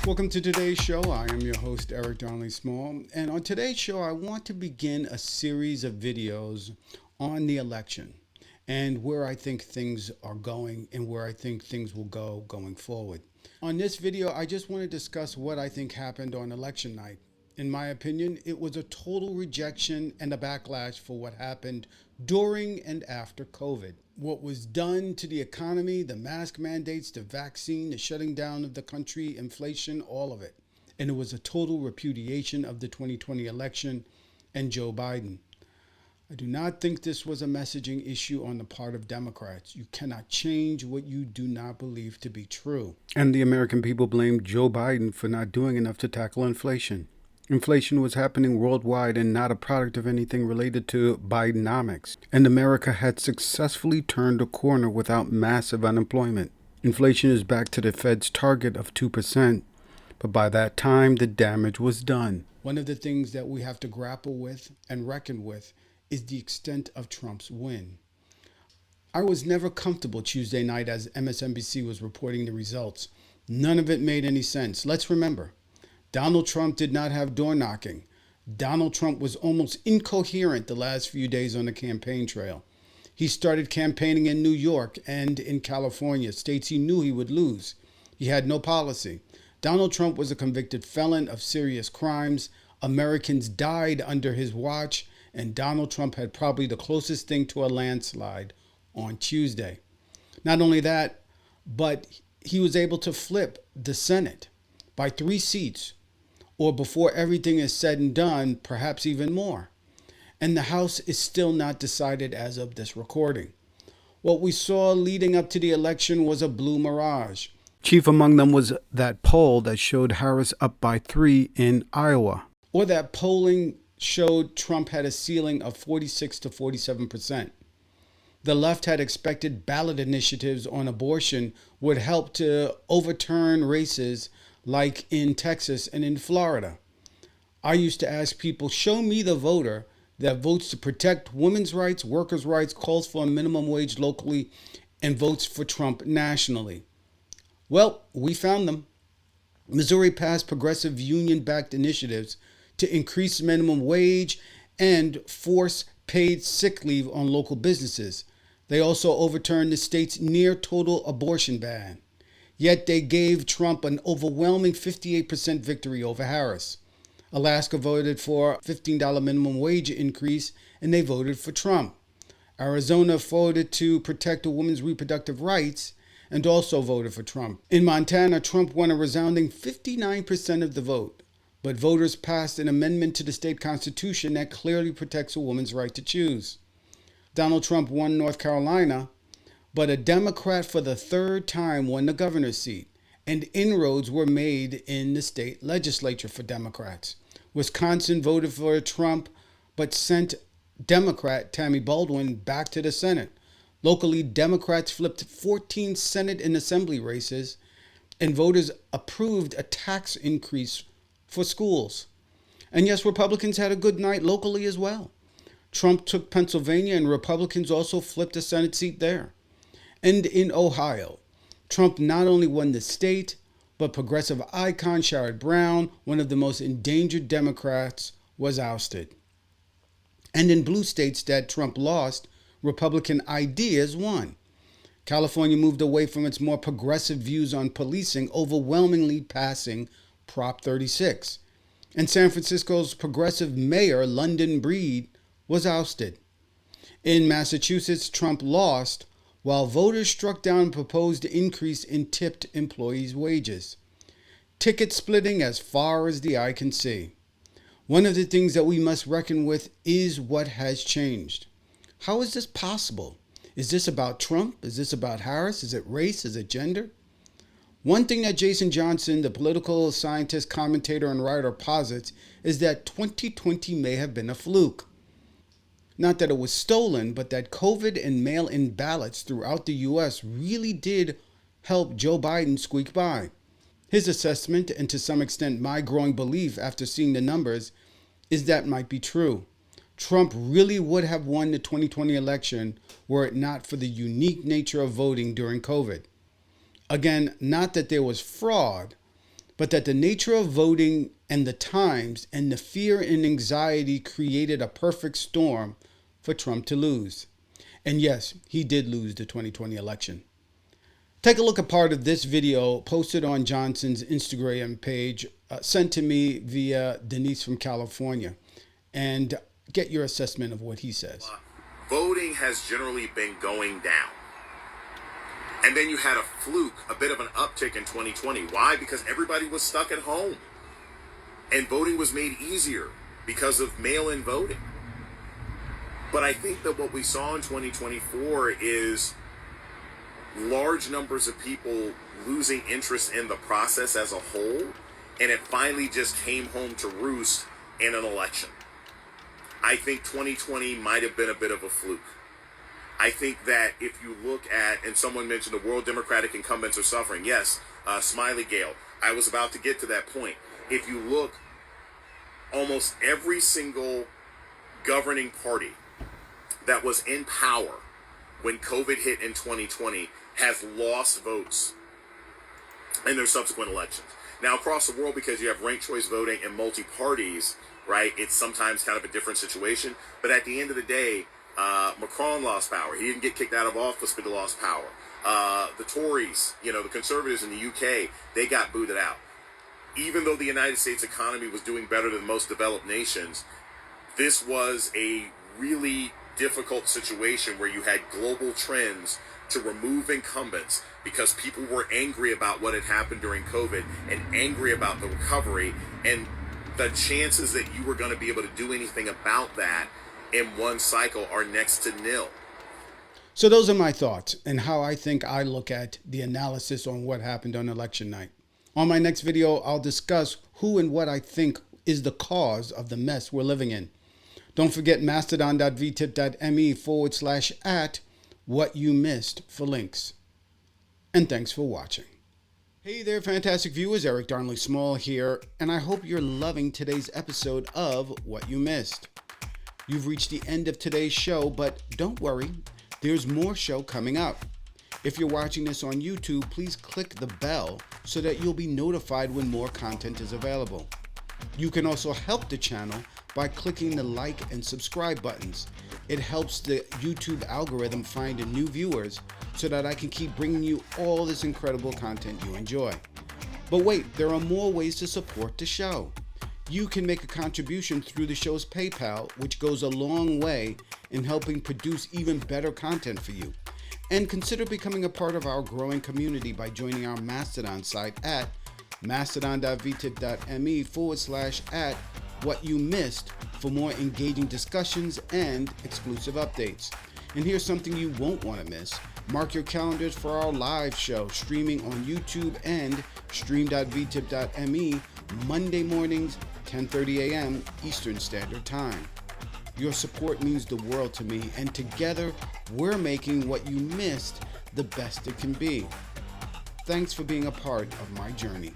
Welcome to today's show. I am your host, Eric Darnley Small. And on today's show, I want to begin a series of videos on the election and where I think things are going and where I think things will go going forward. On this video, I just want to discuss what I think happened on election night. In my opinion, it was a total rejection and a backlash for what happened during and after COVID. What was done to the economy, the mask mandates, the vaccine, the shutting down of the country, inflation, all of it. And it was a total repudiation of the 2020 election and Joe Biden. I do not think this was a messaging issue on the part of Democrats. You cannot change what you do not believe to be true. And the American people blamed Joe Biden for not doing enough to tackle inflation. Inflation was happening worldwide and not a product of anything related to Bidenomics. And America had successfully turned a corner without massive unemployment. Inflation is back to the Fed's target of 2%, but by that time, the damage was done. One of the things that we have to grapple with and reckon with is the extent of Trump's win. I was never comfortable Tuesday night as MSNBC was reporting the results. None of it made any sense. Let's remember, Donald Trump did not have door knocking. Donald Trump was almost incoherent the last few days on the campaign trail. He started campaigning in New York and in California, states he knew he would lose. He had no policy. Donald Trump was a convicted felon of serious crimes. Americans died under his watch, and Donald Trump had probably the closest thing to a landslide on Tuesday. Not only that, but he was able to flip the Senate by 3 seats, or before everything is said and done, perhaps even more. And the House is still not decided as of this recording. What we saw leading up to the election was a blue mirage. Chief among them was that poll that showed Harris up by 3 in Iowa. Or that polling showed Trump had a ceiling of 46 to 47%. The left had expected ballot initiatives on abortion would help to overturn races like in Texas and in Florida. I used to ask people, show me the voter that votes to protect women's rights, workers' rights, calls for a minimum wage locally, and votes for Trump nationally. Well, we found them. Missouri passed progressive union-backed initiatives to increase minimum wage and force paid sick leave on local businesses. They also overturned the state's near total abortion ban. Yet they gave Trump an overwhelming 58% victory over Harris. Alaska voted for a $15 minimum wage increase, and they voted for Trump. Arizona voted to protect a woman's reproductive rights and also voted for Trump. In Montana, Trump won a resounding 59% of the vote, but voters passed an amendment to the state constitution that clearly protects a woman's right to choose. Donald Trump won North Carolina, but a Democrat for the 3rd time won the governor's seat, and inroads were made in the state legislature for Democrats. Wisconsin voted for Trump, but sent Democrat Tammy Baldwin back to the Senate. Locally, Democrats flipped 14 Senate and Assembly races, and voters approved a tax increase for schools. And yes, Republicans had a good night locally as well. Trump took Pennsylvania, and Republicans also flipped a Senate seat there. And in Ohio, Trump not only won the state, but progressive icon Sherrod Brown, one of the most endangered Democrats, was ousted. And in blue states that Trump lost, Republican ideas won. California moved away from its more progressive views on policing, overwhelmingly passing Prop 36. And San Francisco's progressive mayor, London Breed, was ousted. In Massachusetts, Trump lost, while voters struck down a proposed increase in tipped employees' wages. Ticket splitting as far as the eye can see. One of the things that we must reckon with is what has changed. How is this possible? Is this about Trump? Is this about Harris? Is it race? Is it gender? One thing that Jason Johnson, the political scientist, commentator, and writer, posits is that 2020 may have been a fluke. Not that it was stolen, but that COVID and mail-in ballots throughout the U.S. really did help Joe Biden squeak by. His assessment, and to some extent my growing belief after seeing the numbers, is that might be true. Trump really would have won the 2020 election were it not for the unique nature of voting during COVID. Again, not that there was fraud, but that the nature of voting and the times and the fear and anxiety created a perfect storm for Trump to lose. And yes, he did lose the 2020 election. Take a look at part of this video posted on Johnson's Instagram page, sent to me via Denise from California, and get your assessment of what he says. Voting has generally been going down. And then you had a fluke, a bit of an uptick in 2020. Why? Because everybody was stuck at home. And voting was made easier because of mail-in voting. But I think that what we saw in 2024 is large numbers of people losing interest in the process as a whole, and it finally just came home to roost in an election. I think 2020 might have been a bit of a fluke. I think that if you look at, and someone mentioned the world Democratic incumbents are suffering. Yes, Smiley Gale. I was about to get to that point. If you look, almost every single governing party that was in power when COVID hit in 2020 has lost votes in their subsequent elections. Now, across the world, because you have ranked choice voting and multi-parties, right, it's sometimes kind of a different situation. But at the end of the day, Macron lost power. He didn't get kicked out of office, but he lost power. The Tories, the Conservatives in the UK, they got booted out. Even though the United States economy was doing better than most developed nations, this was a really difficult situation where you had global trends to remove incumbents because people were angry about what had happened during COVID and angry about the recovery, and the chances that you were going to be able to do anything about that in one cycle are next to nil. So those are my thoughts and how I think I look at the analysis on what happened on election night. On my next video, I'll discuss who and what I think is the cause of the mess we're living in. Don't forget mastodon.vtip.me/@whatyoumissed for links. And thanks for watching. Hey there, fantastic viewers. Eric Darnley Small here, and I hope you're loving today's episode of What You Missed. You've reached the end of today's show, but don't worry, there's more show coming up. If you're watching this on YouTube, please click the bell so that you'll be notified when more content is available. You can also help the channel by clicking the like and subscribe buttons. It helps the YouTube algorithm find new viewers so that I can keep bringing you all this incredible content you enjoy. But wait, there are more ways to support the show. You can make a contribution through the show's PayPal, which goes a long way in helping produce even better content for you. And consider becoming a part of our growing community by joining our Mastodon site at mastodon.vtip.me/@whatyoumissed for more engaging discussions and exclusive updates. And here's something you won't want to miss. Mark your calendars for our live show streaming on YouTube and stream.vtip.me Monday mornings, 10:30 a.m. Eastern Standard Time. Your support means the world to me, and together we're making What You Missed the best it can be. Thanks for being a part of my journey.